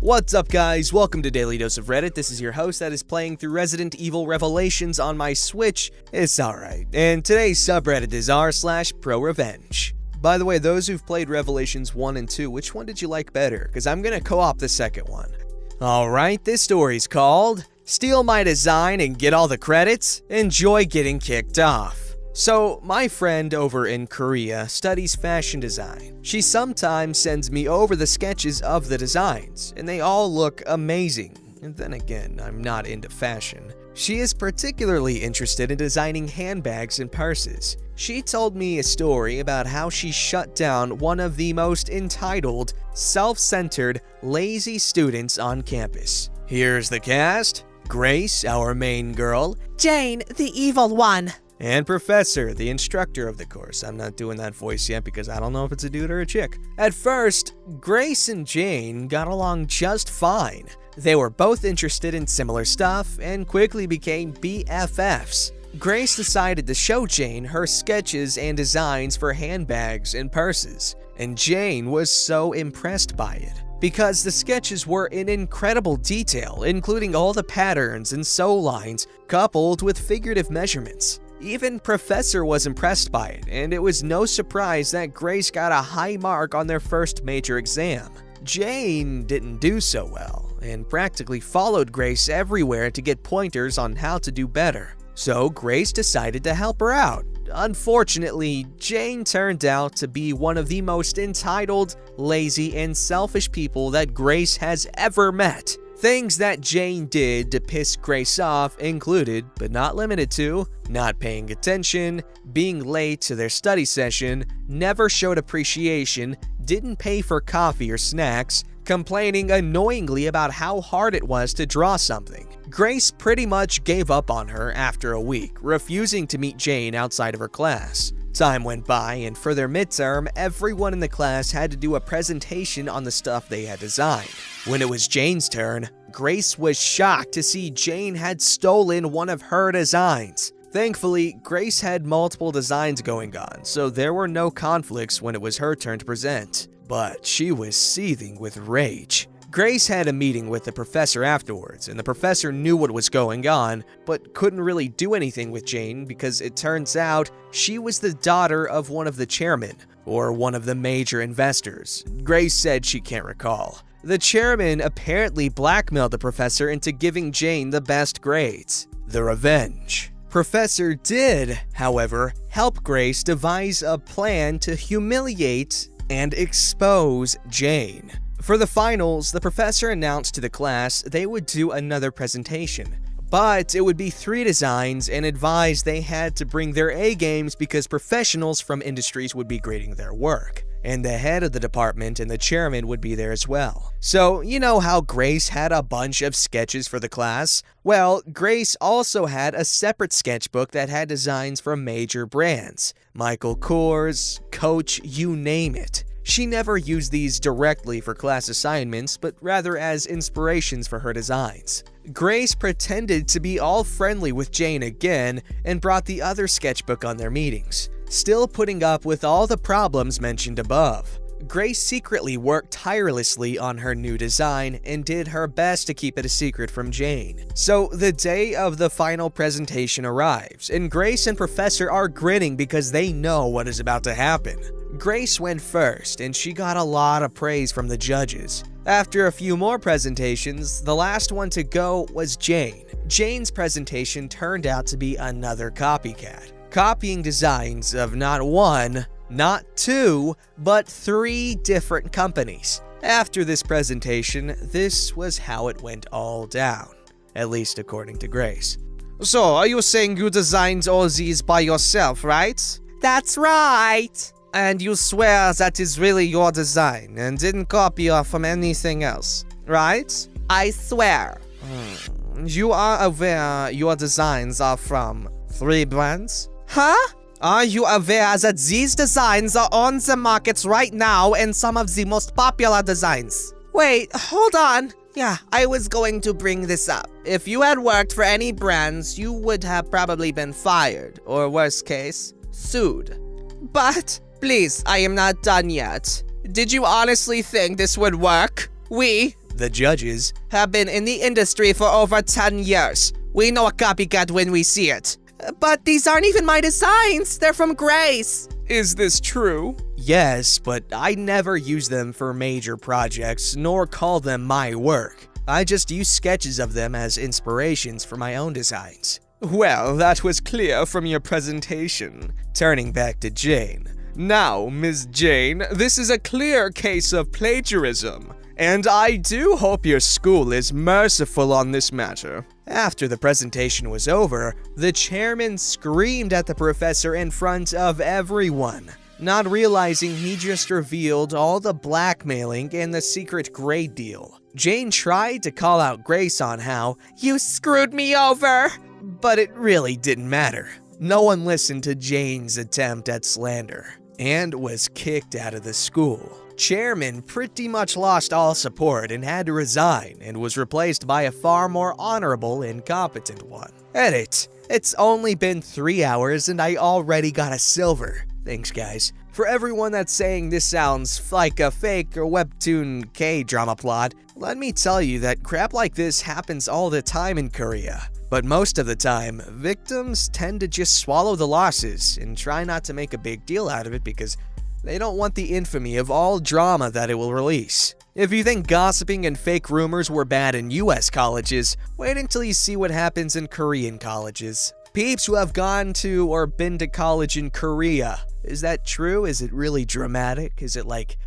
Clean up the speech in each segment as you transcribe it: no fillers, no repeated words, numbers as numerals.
What's up, guys? Welcome to Daily Dose of Reddit. This is your host that is playing through Resident Evil Revelations on my Switch. It's alright. And today's subreddit is r/ProRevenge. By the way, those who've played Revelations 1 and 2, which one did you like better? Because I'm gonna co-op the second one. Alright, this story's called Steal My Design and Get All the Credits? Enjoy Getting Kicked Off. So, my friend over in Korea studies fashion design. She sometimes sends me over the sketches of the designs, and they all look amazing. And then again, I'm not into fashion. She is particularly interested in designing handbags and purses. She told me a story about how she shut down one of the most entitled, self-centered, lazy students on campus. Here's the cast: Grace, our main girl, Jane, the evil one, and Professor, the instructor of the course. I'm not doing that voice yet because I don't know if it's a dude or a chick. At first, Grace and Jane got along just fine. They were both interested in similar stuff and quickly became BFFs. Grace decided to show Jane her sketches and designs for handbags and purses, and Jane was so impressed by it, because the sketches were in incredible detail, including all the patterns and sew lines, coupled with figurative measurements. Even Professor was impressed by it, and it was no surprise that Grace got a high mark on their first major exam. Jane didn't do so well, and practically followed Grace everywhere to get pointers on how to do better. So Grace decided to help her out. Unfortunately, Jane turned out to be one of the most entitled, lazy, and selfish people that Grace has ever met. Things that Jane did to piss Grace off included, but not limited to, not paying attention, being late to their study session, never showed appreciation, didn't pay for coffee or snacks, complaining annoyingly about how hard it was to draw something. Grace pretty much gave up on her after a week, refusing to meet Jane outside of her class. Time went by, and for their midterm, everyone in the class had to do a presentation on the stuff they had designed. When it was Jane's turn, Grace was shocked to see Jane had stolen one of her designs. Thankfully, Grace had multiple designs going on, so there were no conflicts when it was her turn to present. But she was seething with rage. Grace had a meeting with the professor afterwards, and the professor knew what was going on, but couldn't really do anything with Jane because it turns out she was the daughter of one of the chairmen, or one of the major investors. Grace said she can't recall. The chairman apparently blackmailed the professor into giving Jane the best grades. The revenge. Professor did, however, help Grace devise a plan to humiliate and expose Jane. For the finals, the professor announced to the class they would do another presentation, but it would be 3 designs and advised they had to bring their A games because professionals from industries would be grading their work, and the head of the department and the chairman would be there as well. So, you know how Grace had a bunch of sketches for the class? Well, Grace also had a separate sketchbook that had designs for major brands. Michael Kors, Coach, you name it. She never used these directly for class assignments, but rather as inspirations for her designs. Grace pretended to be all friendly with Jane again and brought the other sketchbook on their meetings, still putting up with all the problems mentioned above. Grace secretly worked tirelessly on her new design and did her best to keep it a secret from Jane. So the day of the final presentation arrives, and Grace and Professor are grinning because they know what is about to happen. Grace went first, and she got a lot of praise from the judges. After a few more presentations, the last one to go was Jane. Jane's presentation turned out to be another copycat, copying designs of not 1, not 2, but 3 different companies. After this presentation, this was how it went all down, at least according to Grace. So, are you saying you designed all these by yourself, right? That's right. And you swear that is really your design and didn't copy off from anything else, right? I swear. You are aware your designs are from 3 brands? Huh? Are you aware that these designs are on the market right now and some of the most popular designs? Wait, hold on. Yeah, I was going to bring this up. If you had worked for any brands, you would have probably been fired, or worst case, sued. But, please, I am not done yet. Did you honestly think this would work? The judges have been in the industry for over 10 years. We know a copycat when we see it. But these aren't even my designs. They're from Grace. Is this true? Yes, but I never use them for major projects, nor call them my work. I just use sketches of them as inspirations for my own designs. Well, that was clear from your presentation. Turning back to Jane. Now, Ms. Jane, this is a clear case of plagiarism, and I do hope your school is merciful on this matter. After the presentation was over, the chairman screamed at the professor in front of everyone, not realizing he just revealed all the blackmailing and the secret grade deal. Jane tried to call out Grace on how, "You screwed me over!" but it really didn't matter. No one listened to Jane's attempt at slander, and was kicked out of the school. Chairman pretty much lost all support and had to resign, and was replaced by a far more honorable and competent one. Edit. It's only been 3 hours and I already got a silver. Thanks, guys. For everyone that's saying this sounds like a fake or webtoon K-drama plot, let me tell you that crap like this happens all the time in Korea. But most of the time, victims tend to just swallow the losses and try not to make a big deal out of it because they don't want the infamy of all drama that it will release. If you think gossiping and fake rumors were bad in US colleges, wait until you see what happens in Korean colleges. Peeps who have gone to or been to college in Korea. Is that true? Is it really dramatic? Is it like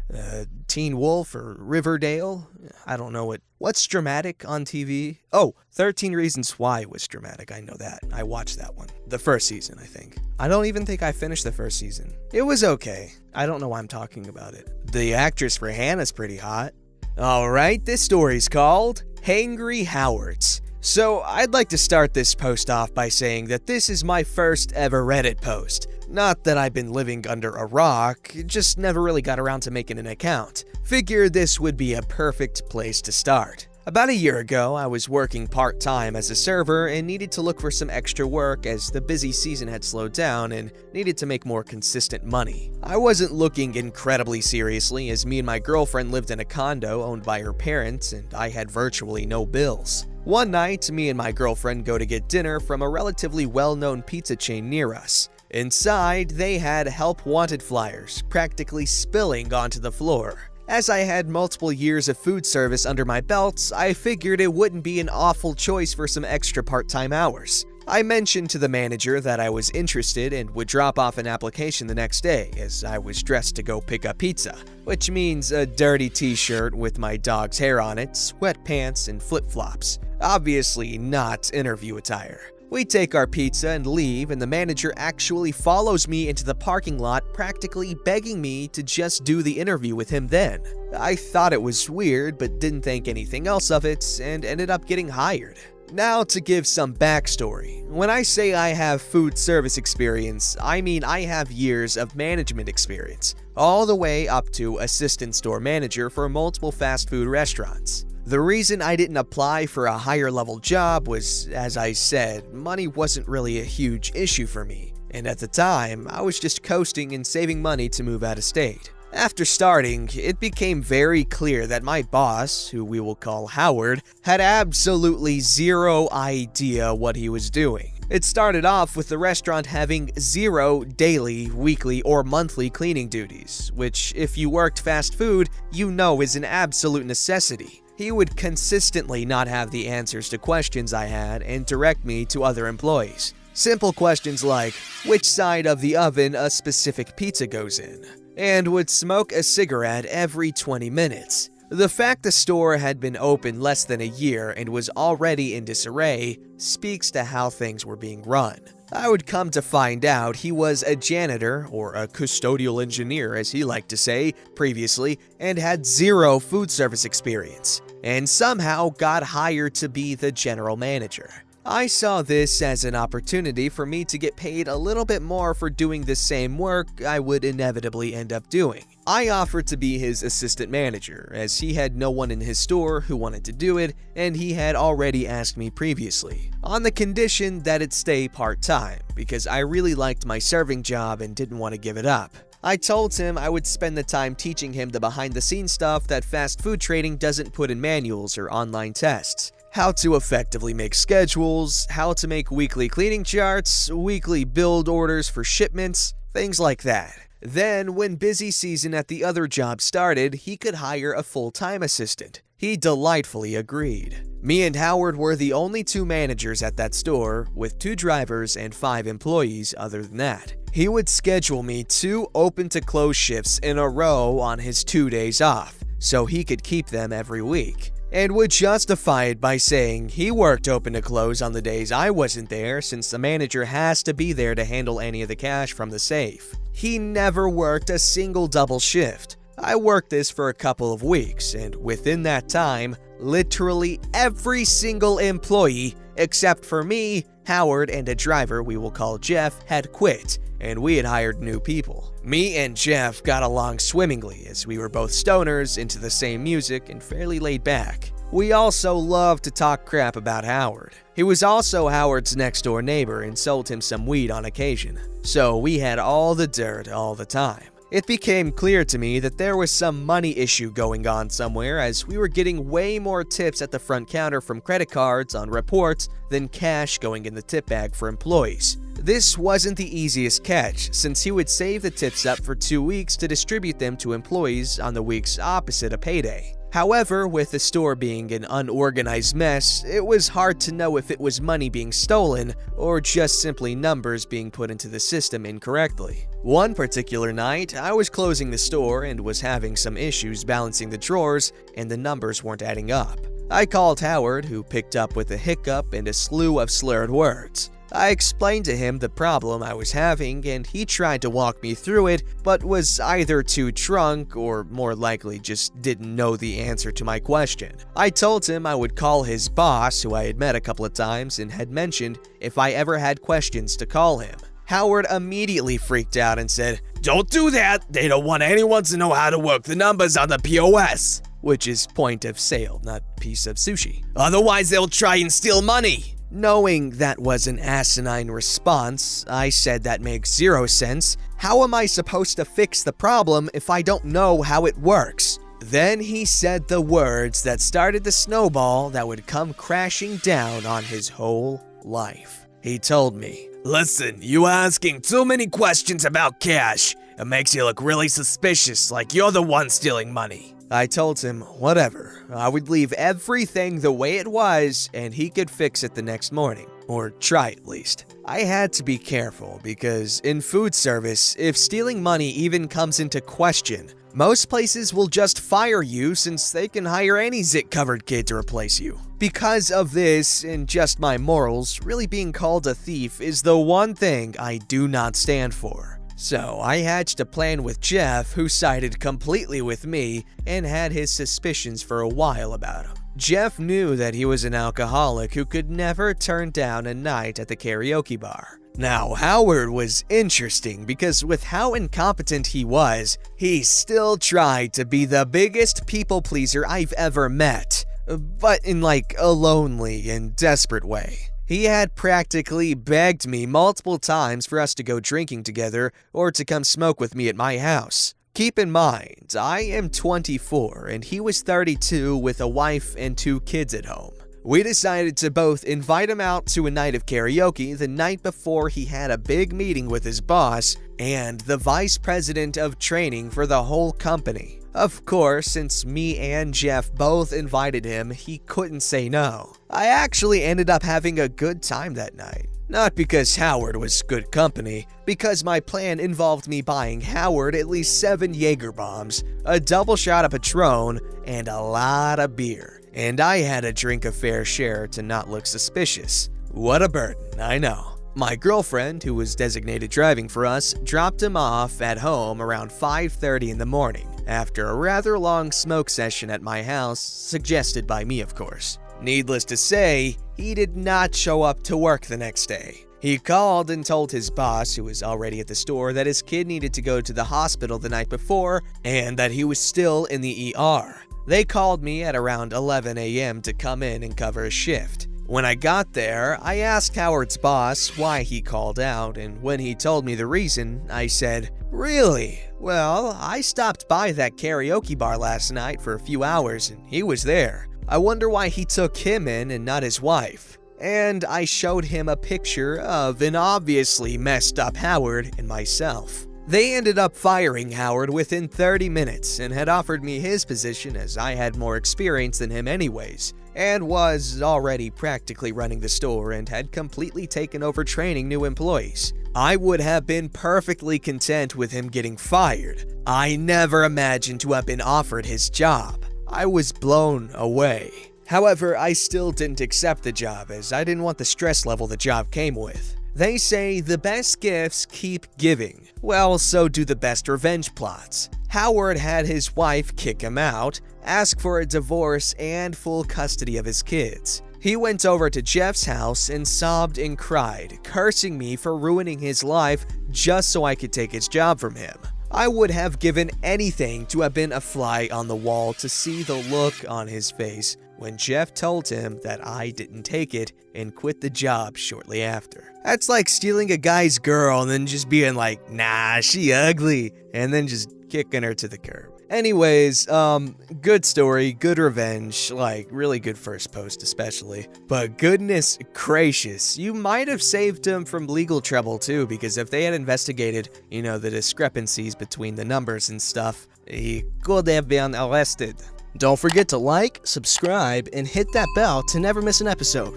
Teen Wolf or Riverdale? I don't know what's dramatic on TV. Oh, 13 Reasons Why was dramatic. I know that. I watched that one. The first season, I think. I don't even think I finished the first season. It was okay. I don't know why I'm talking about it. The actress for Hannah's pretty hot. Alright, this story's called Hangry Howards. So, I'd like to start this post off by saying that this is my first ever Reddit post. Not that I've been living under a rock, just never really got around to making an account. Figured this would be a perfect place to start. About a year ago, I was working part-time as a server and needed to look for some extra work as the busy season had slowed down and needed to make more consistent money. I wasn't looking incredibly seriously as me and my girlfriend lived in a condo owned by her parents and I had virtually no bills. One night, me and my girlfriend go to get dinner from a relatively well-known pizza chain near us. Inside, they had help wanted flyers, practically spilling onto the floor. As I had multiple years of food service under my belt, I figured it wouldn't be an awful choice for some extra part-time hours. I mentioned to the manager that I was interested and would drop off an application the next day as I was dressed to go pick up pizza, which means a dirty t-shirt with my dog's hair on it, sweatpants, and flip-flops. Obviously not interview attire. We take our pizza and leave, and the manager actually follows me into the parking lot, practically begging me to just do the interview with him then. I thought it was weird, but didn't think anything else of it, and ended up getting hired. Now to give some backstory. When I say I have food service experience, I mean I have years of management experience, all the way up to assistant store manager for multiple fast food restaurants. The reason I didn't apply for a higher level job was, as I said, money wasn't really a huge issue for me, and at the time, I was just coasting and saving money to move out of state. After starting, it became very clear that my boss, who we will call Howard, had absolutely zero idea what he was doing. It started off with the restaurant having 0 daily, weekly, or monthly cleaning duties, which, if you worked fast food, you know is an absolute necessity. He would consistently not have the answers to questions I had and direct me to other employees. Simple questions like, which side of the oven a specific pizza goes in, and would smoke a cigarette every 20 minutes. The fact the store had been open less than a year and was already in disarray speaks to how things were being run. I would come to find out he was a janitor, or a custodial engineer as he liked to say, previously, and had 0 food service experience, and somehow got hired to be the general manager. I saw this as an opportunity for me to get paid a little bit more for doing the same work I would inevitably end up doing. I offered to be his assistant manager, as he had no one in his store who wanted to do it, and he had already asked me previously, on the condition that it stay part-time, because I really liked my serving job and didn't want to give it up. I told him I would spend the time teaching him the behind-the-scenes stuff that fast food trading doesn't put in manuals or online tests. How to effectively make schedules, how to make weekly cleaning charts, weekly build orders for shipments, things like that. Then, when busy season at the other job started, he could hire a full-time assistant. He delightfully agreed. Me and Howard were the only 2 managers at that store, with 2 drivers and 5 employees other than that. He would schedule me 2 open-to-close shifts in a row on his 2 days off, so he could keep them every week, and would justify it by saying he worked open to close on the days I wasn't there since the manager has to be there to handle any of the cash from the safe. He never worked a single double shift. I worked this for a couple of weeks, and within that time, literally every single employee, except for me, Howard, and a driver we will call Jeff, had quit, and we had hired new people. Me and Jeff got along swimmingly as we were both stoners, into the same music, and fairly laid back. We also loved to talk crap about Howard. He was also Howard's next door neighbor and sold him some weed on occasion, so we had all the dirt all the time. It became clear to me that there was some money issue going on somewhere, as we were getting way more tips at the front counter from credit cards on reports than cash going in the tip bag for employees. This wasn't the easiest catch, since he would save the tips up for 2 weeks to distribute them to employees on the weeks opposite a payday. However, with the store being an unorganized mess, it was hard to know if it was money being stolen or just simply numbers being put into the system incorrectly. One particular night, I was closing the store and was having some issues balancing the drawers, and the numbers weren't adding up. I called Howard, who picked up with a hiccup and a slew of slurred words. I explained to him the problem I was having, and he tried to walk me through it, but was either too drunk or more likely just didn't know the answer to my question. I told him I would call his boss, who I had met a couple of times and had mentioned if I ever had questions to call him. Howard immediately freaked out and said, "Don't do that! They don't want anyone to know how to work the numbers on the POS! Which is point of sale, not piece of sushi. Otherwise they'll try and steal money!" Knowing that was an asinine response, I said that makes 0 sense. How am I supposed to fix the problem if I don't know how it works? Then he said the words that started the snowball that would come crashing down on his whole life. He told me, "Listen, you are asking too many questions about cash. It makes you look really suspicious, like you're the one stealing money." I told him, whatever, I would leave everything the way it was and he could fix it the next morning, or try at least. I had to be careful because in food service, if stealing money even comes into question, most places will just fire you since they can hire any zit-covered kid to replace you. Because of this and just my morals, really being called a thief is the one thing I do not stand for. So I hatched a plan with Jeff, who sided completely with me and had his suspicions for a while about him. Jeff knew that he was an alcoholic who could never turn down a night at the karaoke bar. Now, Howard was interesting because with how incompetent he was, he still tried to be the biggest people pleaser I've ever met, but in like a lonely and desperate way. He had practically begged me multiple times for us to go drinking together or to come smoke with me at my house. Keep in mind, I am 24 and he was 32 with a wife and 2 kids at home. We decided to both invite him out to a night of karaoke the night before he had a big meeting with his boss and the vice president of training for the whole company. Of course, since me and Jeff both invited him, he couldn't say no. I actually ended up having a good time that night. Not because Howard was good company, because my plan involved me buying Howard at least 7 Jaeger bombs, a double shot of Patron, and a lot of beer. And I had to drink a fair share to not look suspicious. What a burden, I know. My girlfriend, who was designated driving for us, dropped him off at home around 5:30 in the morning, after a rather long smoke session at my house, suggested by me of course. Needless to say, he did not show up to work the next day. He called and told his boss, who was already at the store, that his kid needed to go to the hospital the night before and that he was still in the ER. They called me at around 11 a.m. to come in and cover a shift. When I got there, I asked Howard's boss why he called out, and when he told me the reason, I said, Really? Well, I stopped by that karaoke bar last night for a few hours and he was there. I wonder why he took him in and not his wife. And I showed him a picture of an obviously messed up Howard and myself. They ended up firing Howard within 30 minutes and had offered me his position as I had more experience than him anyways, and was already practically running the store and had completely taken over training new employees. I would have been perfectly content with him getting fired. I never imagined to have been offered his job. I was blown away. However, I still didn't accept the job as I didn't want the stress level the job came with. They say the best gifts keep giving. Well, so do the best revenge plots. Howard had his wife kick him out, ask for a divorce, and full custody of his kids. He went over to Jeff's house and sobbed and cried, cursing me for ruining his life just so I could take his job from him. I would have given anything to have been a fly on the wall to see the look on his face when Jeff told him that I didn't take it and quit the job shortly after. That's like stealing a guy's girl and then just being like, nah, she ugly, and then just kicking her to the curb. Anyways, good story, good revenge, like really good first post especially. But goodness gracious, you might have saved him from legal trouble too, because if they had investigated, the discrepancies between the numbers and stuff, he could have been arrested. Don't forget to like, subscribe, and hit that bell to never miss an episode.